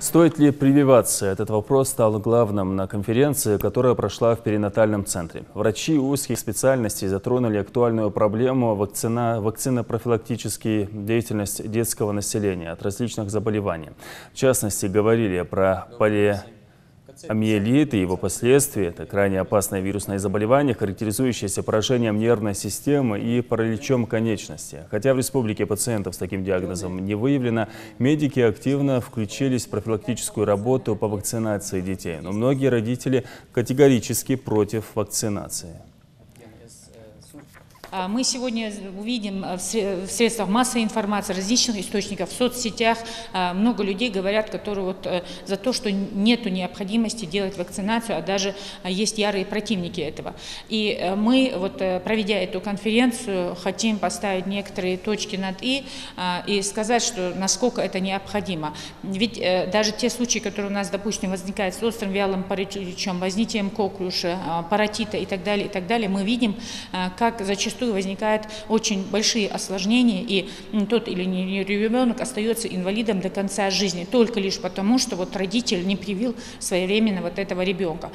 Стоит ли прививаться? Этот вопрос стал главным на конференции, которая прошла в перинатальном центре. Врачи узких специальностей затронули актуальную проблему вакцинопрофилактической деятельности детского населения от различных заболеваний. В частности, говорили про полиомиелит и его последствия. Это крайне опасное вирусное заболевание, характеризующееся поражением нервной системы и параличом конечности. Хотя в республике пациентов с таким диагнозом не выявлено, медики активно включились в профилактическую работу по вакцинации детей. Но многие родители категорически против вакцинации. Мы сегодня увидим в средствах массовой информации, различных источников, в соцсетях много людей говорят, которые за то, что нет необходимости делать вакцинацию, а даже есть ярые противники этого. И мы, проведя эту конференцию, хотим поставить некоторые точки над «и» сказать, что насколько это необходимо. Ведь даже те случаи, которые у нас, допустим, возникают с острым вялым параличом, возникновением коклюша, паротита и так далее, мы видим, как зачастую возникают очень большие осложнения, и тот или иной ребенок остается инвалидом до конца жизни, только лишь потому, что родитель не привил своевременно этого ребенка.